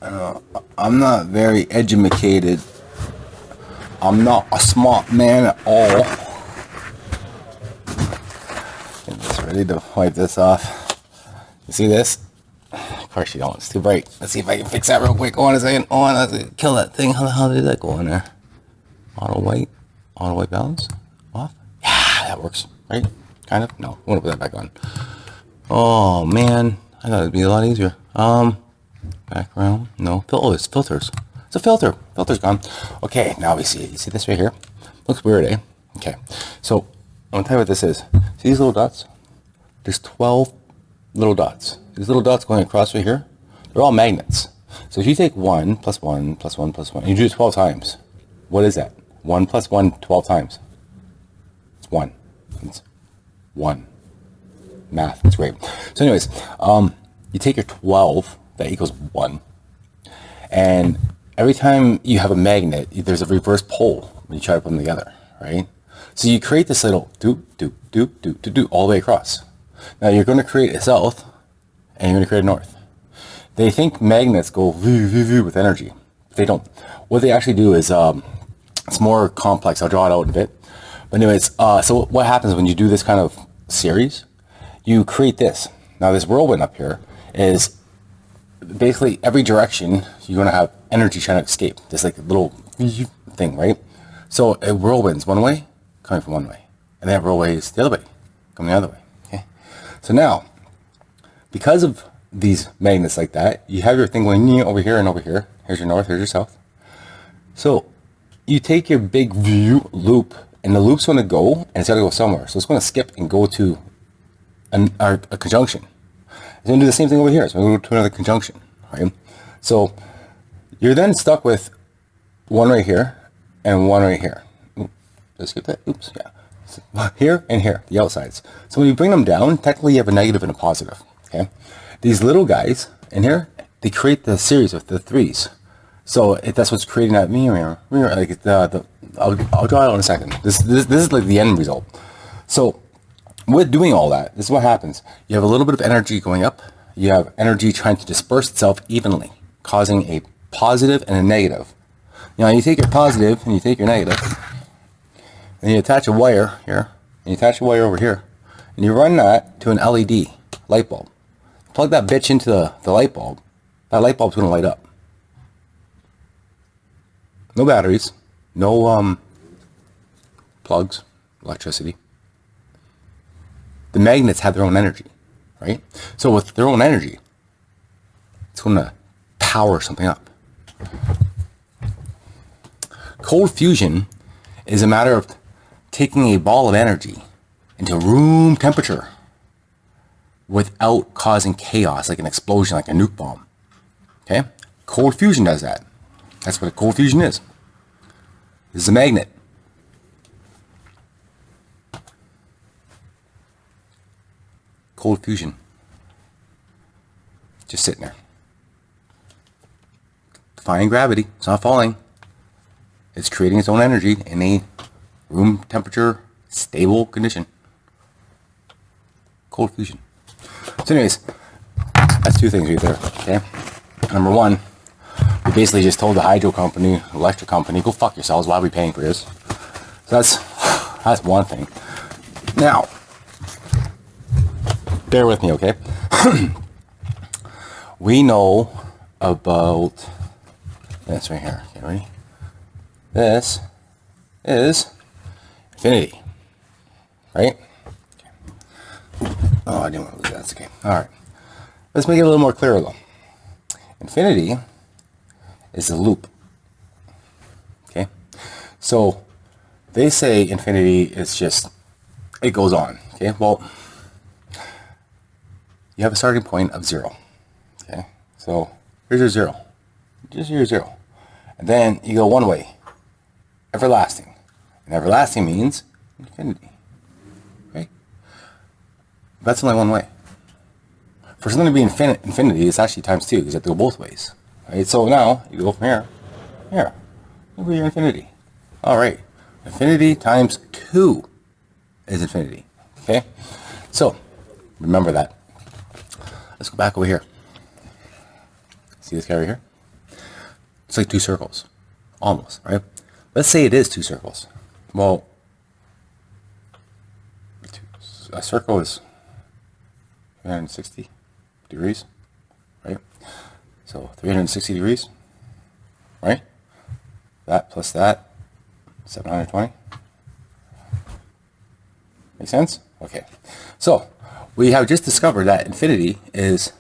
I'm not very educated. I'm not a smart man at all. I'm just ready to wipe this off. You see this? Of course you don't. It's too bright. Let's see if I can fix that real quick. Hold on a second. Hold on. Let's kill that thing. How the hell did that go in there? Auto white balance off. Yeah, that works, right? Kind of. No, I want to put that back on. Oh man, I thought it'd be a lot easier. Background. No. Oh, there's filters. It's a filter. Filter's gone. Okay, now we see it. You see this right here? Looks weird, eh? Okay. So I'm gonna tell you what this is. See these little dots? There's 12 little dots. These little dots going across right here, they're all magnets. So if you take 1 plus 1 plus 1 plus 1, and you do it 12 times, what is that? 1 plus 1 12 times. It's 1. It's 1. Math, it's great. So anyways, you take your 12, that equals 1. And every time you have a magnet, there's a reverse pole when you try to put them together, right? So you create this little doop, doop, doop, doop, doop, doop, all the way across. Now you're going to create a south, and you're going to create a north. They think magnets go with energy. They don't. What they actually do is, it's more complex. I'll draw it out in a bit. But anyways, so what happens when you do this kind of series, you create this. Now this whirlwind up here is basically every direction you're going to have energy trying to escape. This like little thing, right? So it whirlwinds one way, coming from one way. And then it whirlwinds the other way, coming the other way. Okay. So now, because of these magnets like that, you have your thing going over here and over here. Here's your north, here's your south. So you take your big loop, and the loop's going to go, and it's got to go somewhere. So it's going to skip and go to a conjunction. It's going to do the same thing over here. It's going to go to another conjunction, right? So you're then stuck with one right here and one right here. Oops, did I skip that? Oops, yeah. So here and here, the outsides. So when you bring them down, technically you have a negative and a positive, okay? These little guys in here, they create the series of the threes. So that's what's creating that mirror. Like I'll draw it out in a second. This is like the end result. So with doing all that, this is what happens. You have a little bit of energy going up. You have energy trying to disperse itself evenly, causing a positive and a negative. Now you take your positive and you take your negative, and you attach a wire here, and you attach a wire over here, and you run that to an LED light bulb. Plug that bitch into the light bulb. That light bulb's going to light up. No batteries, no plugs, electricity. The magnets have their own energy, right? So with their own energy, it's going to power something up. Cold fusion is a matter of taking a ball of energy into room temperature without causing chaos, like an explosion, like a nuke bomb. Okay? Cold fusion does that. That's what a cold fusion is. This is a magnet. Cold fusion. Just sitting there. Defying gravity. It's not falling. It's creating its own energy in a room temperature, stable condition. Cold fusion. So anyways, that's two things right there. Okay? Number one, we basically just told the hydro company, electric company, go fuck yourselves, why are we paying for this? So that's one thing. Now, bear with me, okay? We know about this right here. Okay, ready? This is infinity, right? Okay. Oh, I didn't want to lose that. That's okay. All right. Let's make it a little more clear, though. Infinity is a loop. Okay? So, they say infinity is just, it goes on. Okay? Well, you have a starting point of 0. Okay? So, here's your 0. Just your 0. And then you go one way. Everlasting. And everlasting means infinity. Right? That's only one way. For something to be infinity, it's actually times 2, because you have to go both ways. Right? So now, you go from here, here. Over your infinity. Alright. Infinity times 2 is infinity. Okay? So, remember that. Let's go back over here. See this guy right here? It's like two circles, almost, right? Let's say it is two circles. Well, a circle is 360 degrees, right? So 360 degrees, right? That plus that, 720. Make sense? Okay. So we have just discovered that infinity is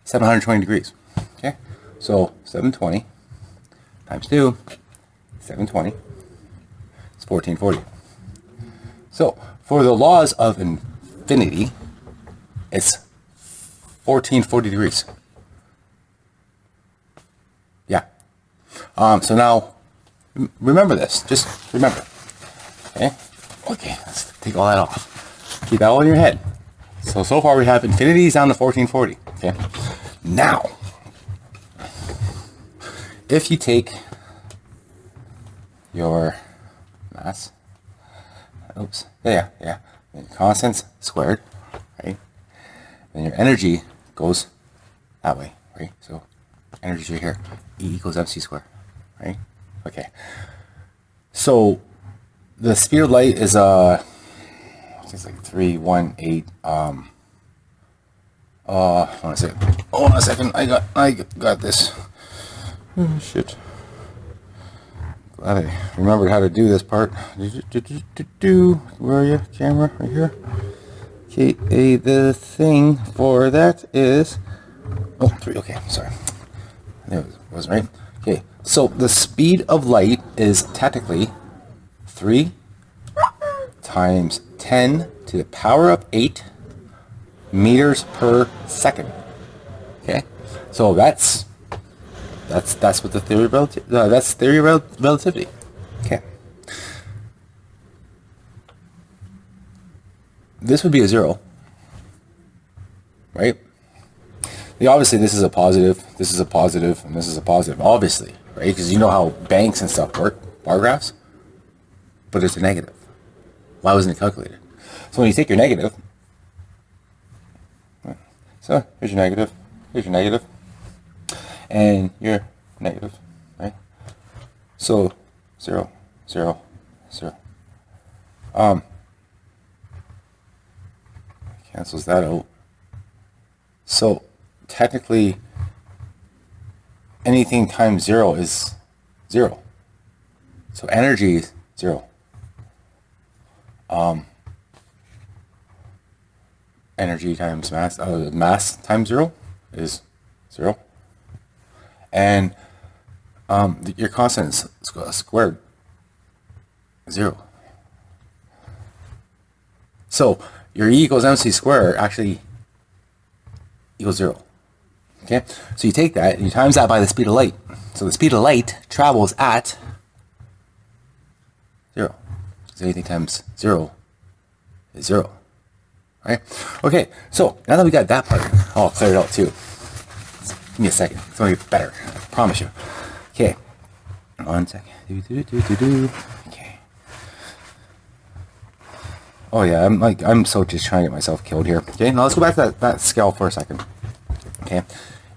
720 degrees. Okay. So 720 times 2, 720, it's 1440. So for the laws of infinity, it's 1440 degrees. Yeah. So now, remember this. Just remember. Okay. Okay. Let's take all that off. Keep that all in your head. So far we have infinities down to 1440. Okay. Now, if you take your mass, oops, yeah, and constants squared, right? Then your energy goes that way, right? So energy's right here. E equals mc squared, right? Okay. So the speed of light is it's like 318. Hold on a second. I got this. Oh, shit. Glad I remembered how to do this part. Where are you? Camera right here. Okay, the thing for that is 3. Okay, sorry. It wasn't right. Okay, so the speed of light is technically 3 times 10 to the power of 8 meters per second. Okay, so that's what the theory of relativity. Okay, this would be a 0, right? Obviously this is a positive, this is a positive, and this is a positive, obviously, right? Because you know how banks and stuff work, bar graphs, but it's a negative. Why wasn't it calculated? So when you take your negative, so here's your negative, and your negative, right? So 0, 0, 0. Cancels that out. So technically, anything times 0 is 0. So energy is 0. Energy times mass, mass times 0 is 0. And your constant is squared 0. So your E equals mc squared actually equals 0. Okay, so you take that and you times that by the speed of light. So the speed of light travels at 0. So anything times 0 is 0. Right? Okay, so now that we got that part, I'll clear it out too. Give me a second. It's going to get better. I promise you. Okay. 1 second. Okay. Oh yeah, I'm so just trying to get myself killed here. Okay, now let's go back to that scale for a second. Okay.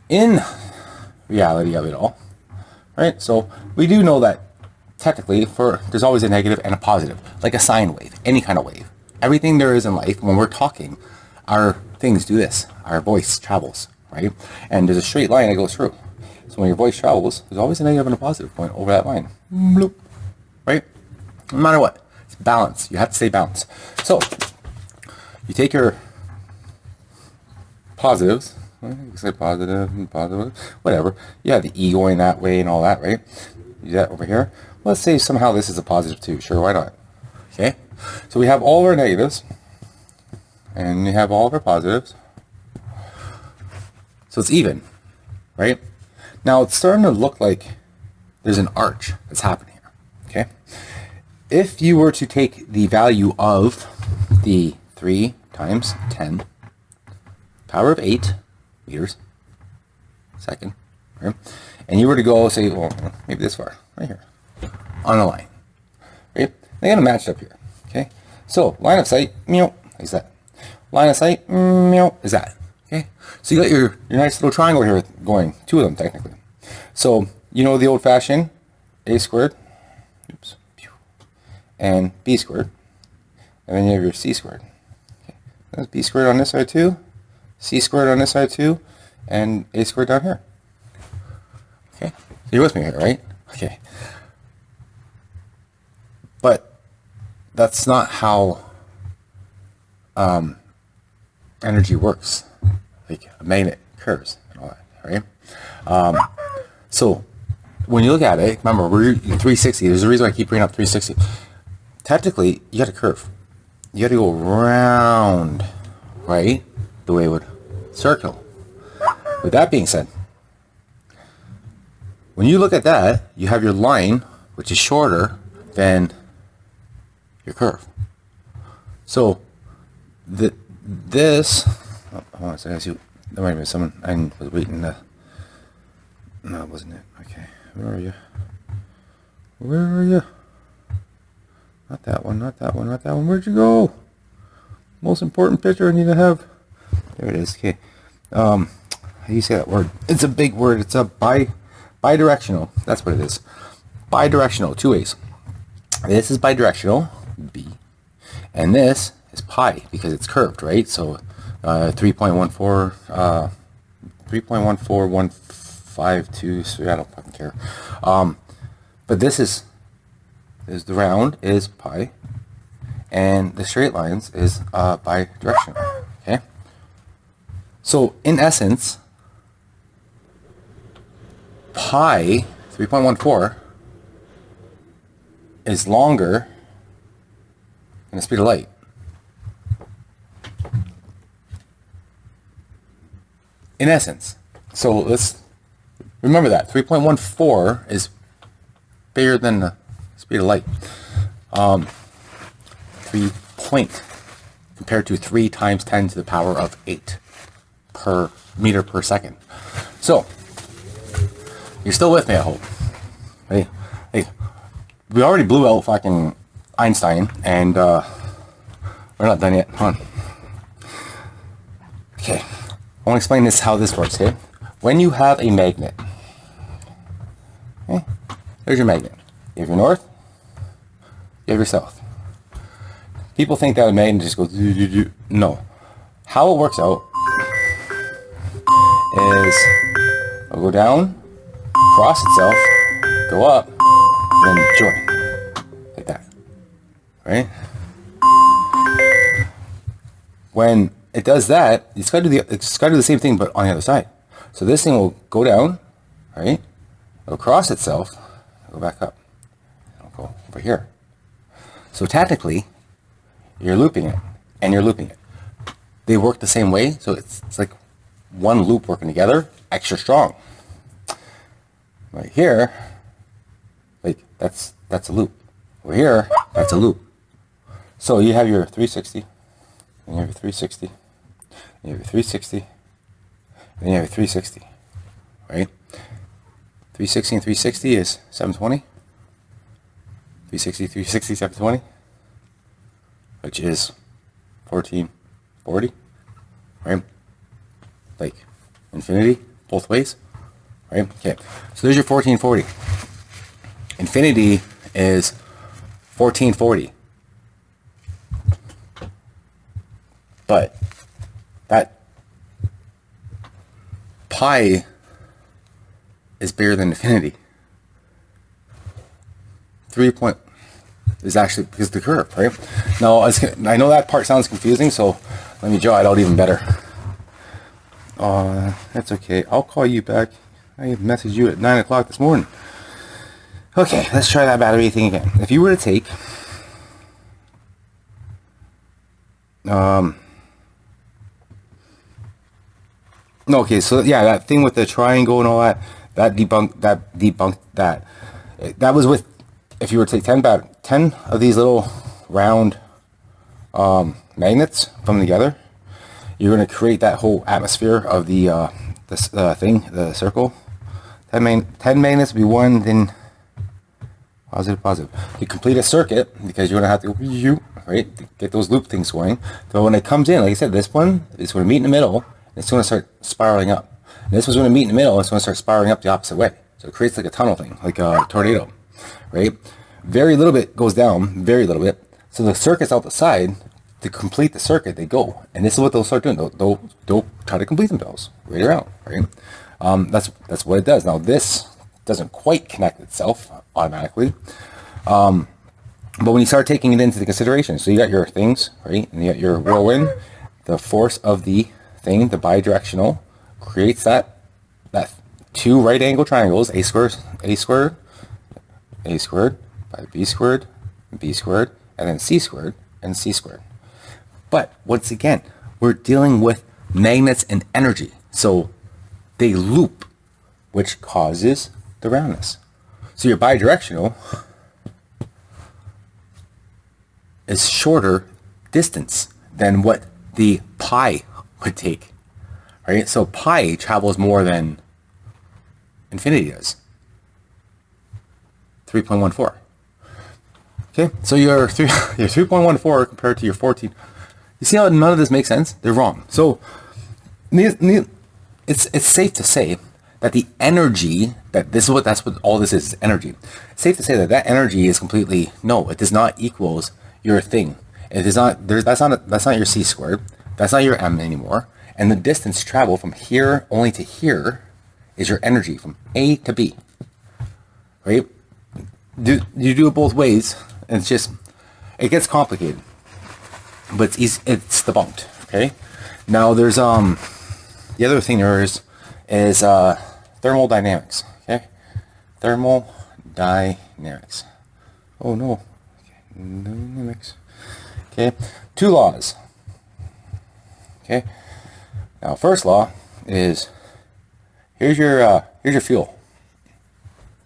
In reality of it all, right? So we do know that technically there's always a negative and a positive, like a sine wave, any kind of wave. Everything there is in life, when we're talking, our things do this. Our voice travels, right? And there's a straight line that goes through. So when your voice travels, there's always a negative and a positive point over that line. Bloop. Right? No matter what. It's balance. You have to stay balanced. So you take your positives. You can say positive and positive, whatever. You have the E going that way and all that, right? Do that over here. Let's say somehow this is a positive too. Sure, why not? Okay? So we have all of our negatives, and we have all of our positives. So it's even, right? Now it's starting to look like there's an arch that's happening here, okay? If you were to take the value of the 3 times 10 power of 8 meters second, right? And you were to go, say, well, maybe this far, right here, on a line, right? They gotta match up here. Okay, so line of sight, is that. Line of sight, is that. Okay, so you got your nice little triangle here going, 2 of them technically. So You know the old-fashioned a squared, oops, and b squared, and then you have your c squared. Okay. That's b squared on this side too, c squared on this side too, and a squared down here. Okay, so you're with me here, right? Okay. But that's not how energy works, like a magnet curves and all that, right? So when you look at it, remember we're 360. There's a reason I keep bringing up 360. Technically, you got to curve. You got to go around, right? The way it would circle. With that being said, when you look at that, you have your line, which is shorter than your curve. So this, oh, so I see, there might have been someone, I was waiting to, no, it wasn't it. Okay, where are you? Where are you? Not that one, not that one, not that one. Where'd you go? Most important picture I need to have. There it is. Okay. How do you say that word? It's a big word. It's a bidirectional. That's what it is. Bidirectional, two ways. This is bidirectional, B, and this is pi because it's curved, right? So 3.14, 3.14152. So I don't fucking care. But this is the round is pi, and the straight lines is bidirectional. Okay. So in essence, pi 3.14 is longer than the speed of light. In essence. So let's remember that 3.14 is bigger than the speed of light. 3 point compared to 3 times 10 to the power of 8 per meter per second. So you're still with me, I hope. Hey, we already blew out fucking Einstein, and we're not done yet. Hold on. Okay, I want to explain this how this works. Okay, when you have a magnet, okay, there's your magnet. You have your north, you have your south. People think that a magnet just goes no. How it works out is it'll go down, cross itself, go up, then join. Like that. Right? When it does that, it's got to do the same thing but on the other side. So this thing will go down, right? It'll cross itself, go back up. It'll go over here. So technically, you're looping it, and you're looping it. They work the same way, so it's like one loop working together, extra strong. Right here, like that's a loop. Over here, that's a loop. So you have your 360, and you have your 360, and you have your 360, and you have your 360, right? 360 and 360 is 720. 360, 360, 720, which is 1440, right? Like infinity, both ways, right? Okay, so there's your 1440. Infinity is 1440. But that pi is bigger than infinity. 3 point is actually because of the curve, right? Now, I know that part sounds confusing, so let me draw it out even better. That's okay. I'll call you back. I messaged you at 9 o'clock this morning. Okay, let's try that battery thing again. If you were to take okay, so yeah, that thing with the triangle and all that, that debunked that. That was with, if you were to take 10 of these little round magnets, put them together, you're going to create that whole atmosphere of the the circle. 10 magnets will be one, then positive. You complete a circuit, because you're going to have to right, to get those loop things going. So when it comes in, like I said, this one is going to meet in the middle, and it's going to start spiraling up. And this one's going to meet in the middle, and it's going to start spiraling up the opposite way. So it creates like a tunnel thing, like a tornado, right? Very little bit goes down, very little bit. So the circuits out the side, to complete the circuit, they go. And this is what they'll start doing. They'll try to complete themselves right around, right? That's what it does. Now this doesn't quite connect itself automatically. But when you start taking it into the consideration, so you got your things, right? And you got your whirlwind, the force of the thing, the bidirectional, creates that two right angle triangles, a squared by b squared, and then c squared and c squared. But once again, we're dealing with magnets and energy. So they loop, which causes the roundness. So your bidirectional is shorter distance than what the pi would take, right? So pi travels more than infinity does, 3.14. Okay, so your 3.14 compared to your 14. You see how none of this makes sense? They're wrong. So it's safe to say that the energy, that's what all this is energy. It's safe to say that energy is completely, no, it does not equals your thing. It is not, that's not your c squared. That's not your m anymore. And the distance traveled from here only to here is your energy from A to B, right? You do it both ways, and it gets complicated, but it's easy, it's debunked, okay? Now there's, the other thing there is thermodynamics, okay? Thermodynamics. Oh no, okay. Dynamics. Okay, two laws. Okay, now first law is here's your fuel.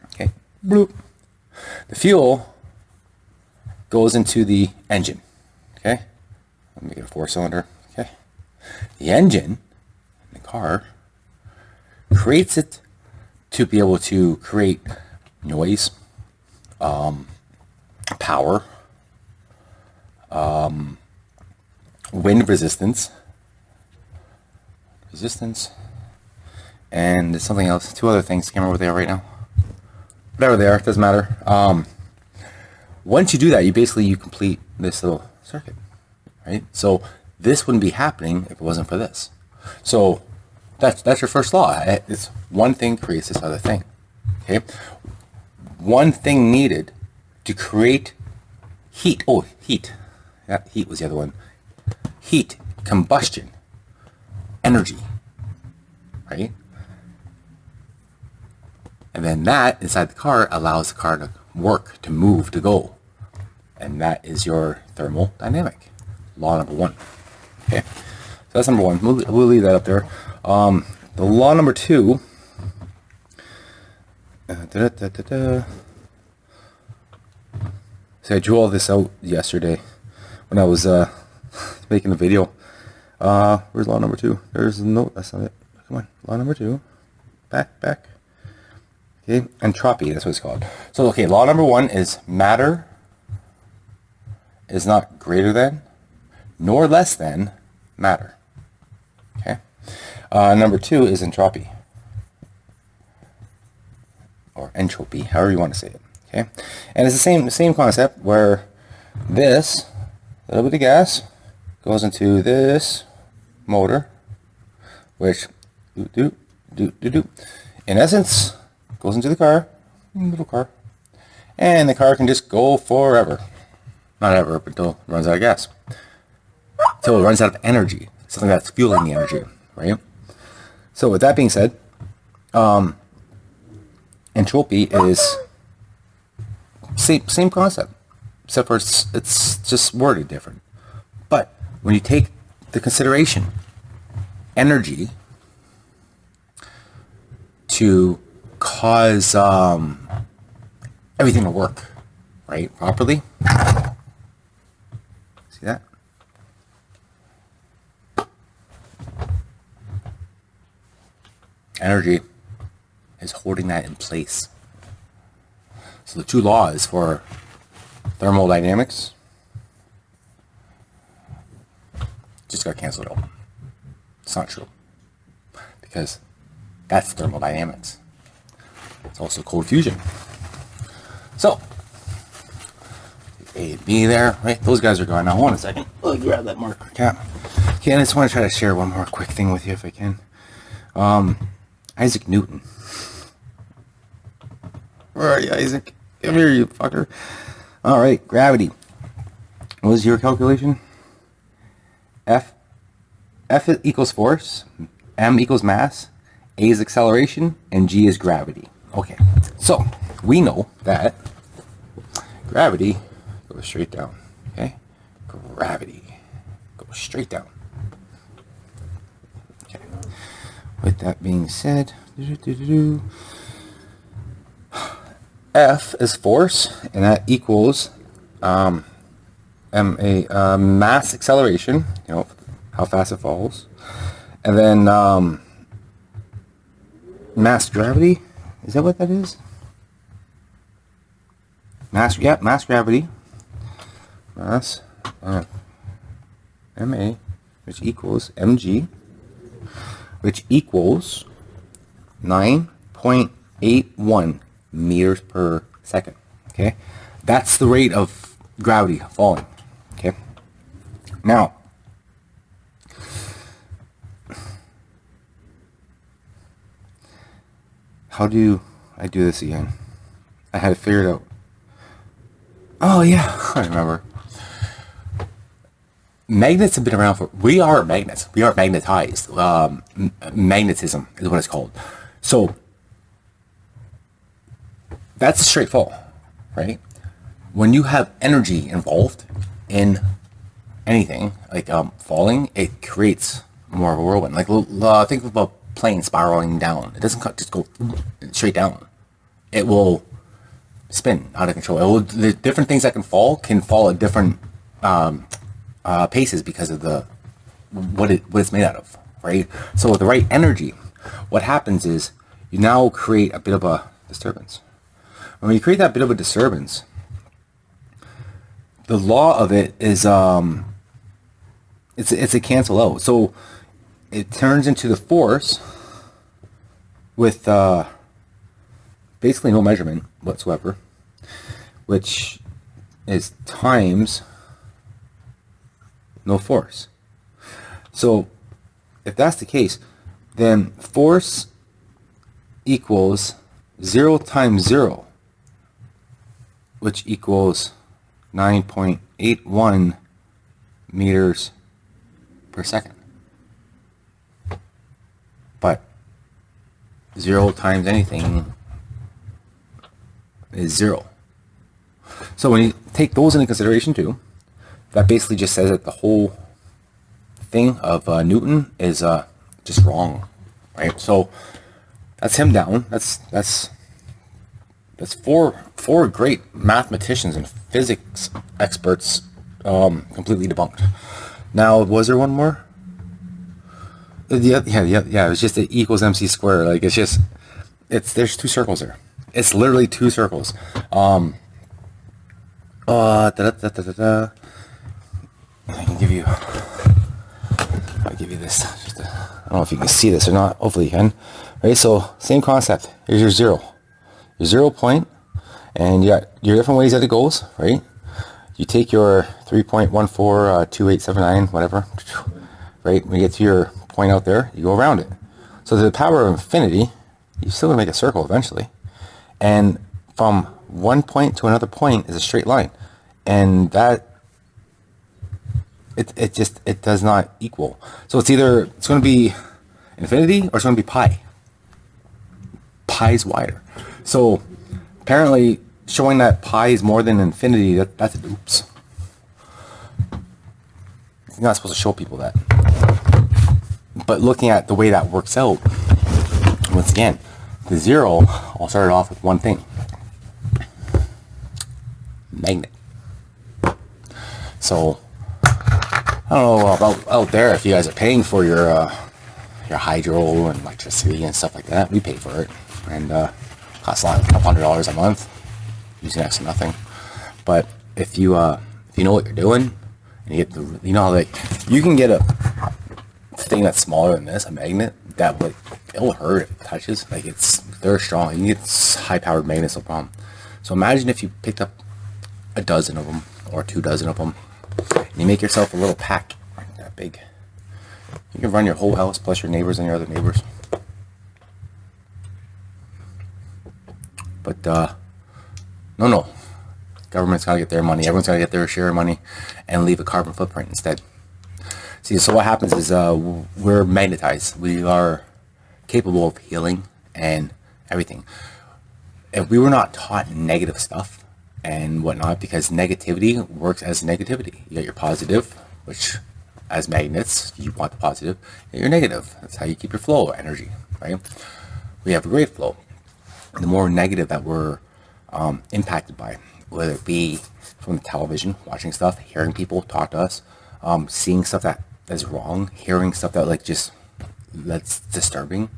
Okay, bloop. The fuel goes into the engine. Okay, let me make it a 4-cylinder. Okay, the engine, the car, creates it to be able to create noise, power, wind resistance, and there's something else, two other things. Can't remember what they are right now. Whatever they are, doesn't matter. Once you do that, you complete this little circuit, right? So this wouldn't be happening if it wasn't for this. So that's your first law. It's one thing creates this other thing. Okay, one thing needed to create heat. Oh, heat. That heat was the other one. Heat, combustion, energy, right? And then that inside the car allows the car to work, to move, to go. And that is your thermodynamic, law number one. Okay, so that's number one. We'll leave that up there. The law number two. So I drew all this out yesterday when I was making the video. Where's law number two? There's no, that's not it. Come on, law number two. Back. Okay, entropy, that's what it's called. So, okay, law number one is matter is not greater than nor less than matter. Okay. Number two is entropy. Or entropy, however you want to say it. Okay. And it's the same concept where this little bit of gas goes into this motor, which in essence goes into the car, little car, and the car can just go forever. Not ever, but until it runs out of gas. Until it runs out of energy, something that's fueling the energy, right? So with that being said, entropy is same concept, except for it's just worded different. But when you take the consideration energy to cause everything to work right properly, see that? Energy is holding that in place. So the two laws for thermodynamics just got canceled out. It's not true, because that's thermodynamics. It's also cold fusion. So A and B there, right? Those guys are gone. Now, hold on a second. Let me grab that marker cap. Okay, I just want to try to share one more quick thing with you if I can. Isaac Newton. Where are you, Isaac? Come here, you fucker. All right, gravity. What was your calculation? F equals force, M equals mass, A is acceleration, and G is gravity. Okay, so we know that gravity goes straight down. Okay, gravity goes straight down. Okay. With that being said, F is force, and that equals mass acceleration, you know, how fast it falls, and then mass gravity. Is that what that is? Mass gravity. Mass ma, which equals mg, which equals 9.81 meters per second. Okay, that's the rate of gravity falling. Okay, now how do I do this again? I had to figure it out. Oh yeah, I remember. Magnets have been around for. We are magnets. We are magnetized. Magnetism is what it's called. So that's a straight fall, right? When you have energy involved in anything like falling, it creates more of a whirlwind. Like think of a plane spiraling down. It doesn't just go straight down. It will spin out of control. The different things that can fall at different paces because of what it's made out of, right? So with the right energy, what happens is you now create a bit of a disturbance. When you create that bit of a disturbance, the law of it is it's a cancel out. So it turns into the force with basically no measurement whatsoever, which is times no force. So if that's the case, then force equals 0 times 0, which equals 9.81 meters per second. But 0 times anything is 0. So when you take those into consideration too, that basically just says that the whole thing of Newton is just wrong, right? So that's him down. That's four great mathematicians and physics experts completely debunked. Now, was there one more? Yeah. It was just it equals MC squared. Like there's two circles there. It's literally two circles. I can give you. I'll give you this. I don't know if you can see this or not. Hopefully you can. Right. So same concept. Here's your 0. Your 0 point, and you got your different ways that it goes. Right. You take your 3.142879 whatever. Right. When you get to your point out there, you go around it. So to the power of infinity, you're still gonna make a circle eventually. And from one point to another point is a straight line, and that it does not equal. So it's going to be infinity or it's going to be pi. Pi's wider. So apparently showing that pi is more than infinity, that's an oops. You're not supposed to show people that. But looking at the way that works out, once again, the 0 all started off with one thing. Magnet. So I don't know about out there if you guys are paying for your hydro and electricity and stuff like that. We pay for it, and costs a couple $100 a month, using next to nothing. But if you know what you're doing, and you get you can get a thing that's smaller than this, a magnet that it'll hurt if it touches. Like it's They're strong. You can get high-powered magnets, no problem. So imagine if you picked up a dozen of them or 2 dozen of them, and you make yourself a little pack like that big. You can run your whole house plus your neighbors and your other neighbors. But no. Government's got to get their money. Everyone's got to get their share of money and leave a carbon footprint instead. See, so what happens is we're magnetized. We are capable of healing and everything. If we were not taught negative stuff and whatnot, because negativity works as negativity. You got your positive, which as magnets, you want the positive, and your negative. That's how you keep your flow of energy, right? We have a great flow. The more negative that we're impacted by, whether it be from the television, watching stuff, hearing people talk to us, seeing stuff that is wrong, hearing stuff that that's disturbing,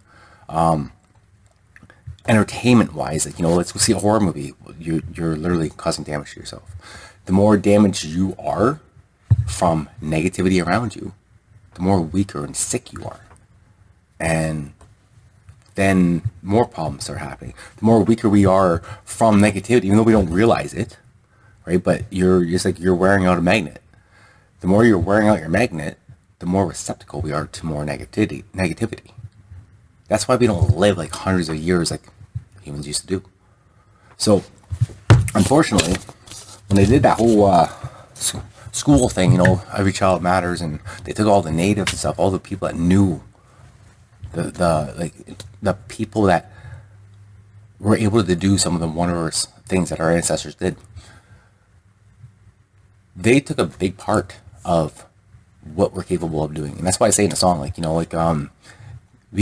entertainment wise, let's go see a horror movie. You're literally causing damage to yourself. The more damaged you are from negativity around you, the more weaker and sick you are, and then more problems start happening. The more weaker we are from negativity, even though we don't realize it, right? But you're wearing out a magnet. The more you're wearing out your magnet, the more receptacle we are to more negativity. That's why we don't live like hundreds of years like humans used to do. So, unfortunately, when they did that whole school thing, every child matters, and they took all the native stuff, all the people that knew the people that were able to do some of the wondrous things that our ancestors did. They took a big part of what we're capable of doing, and that's why I say in a song, we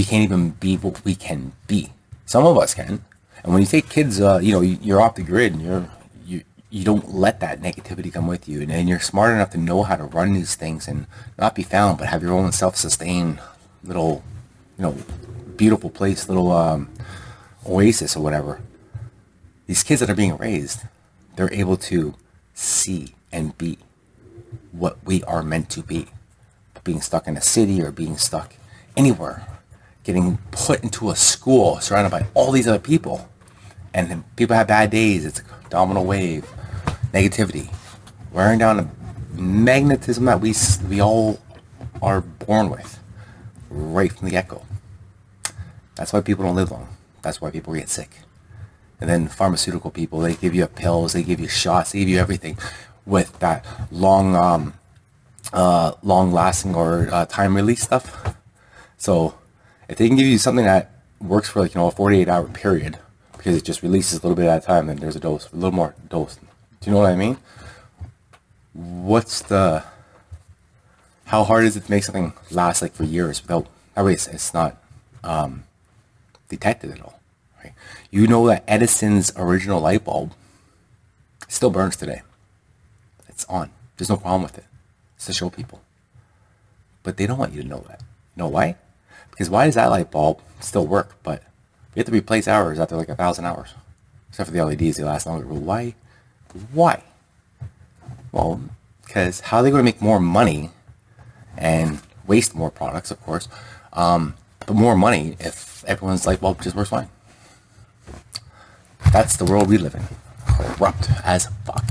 can't even be what we can be. Some of us can, and when you take kids, you're off the grid, and you don't let that negativity come with you, and you're smart enough to know how to run these things and not be found, but have your own self-sustained little, beautiful place, little oasis or whatever. These kids that are being raised, they're able to see and be what we are meant to be. Being stuck in a city or being stuck anywhere, getting put into a school surrounded by all these other people, and then people have bad days. It's a domino wave, negativity, wearing down the magnetism that we all are born with right from the get-go. That's why people don't live long. That's why people get sick. And then pharmaceutical people, they give you pills, they give you shots, they give you everything with that long lasting or time release stuff. So if they can give you something that works for a 48-hour period, because it just releases a little bit at a time, then there's a little more dose. Do you know what I mean? How hard is it to make something last for years without, that way it's not detected at all, right? You know that Edison's original light bulb still burns today. It's on. There's no problem with it. It's to show people. But they don't want you to know that. You know why? Because why does that light bulb still work, but we have to replace ours after 1,000 hours? Except for the LEDs, they last longer. But why? Why? Well, because how are they going to make more money and waste more products, of course, but more money if everyone's light bulb just works fine? That's the world we live in. Corrupt as fuck.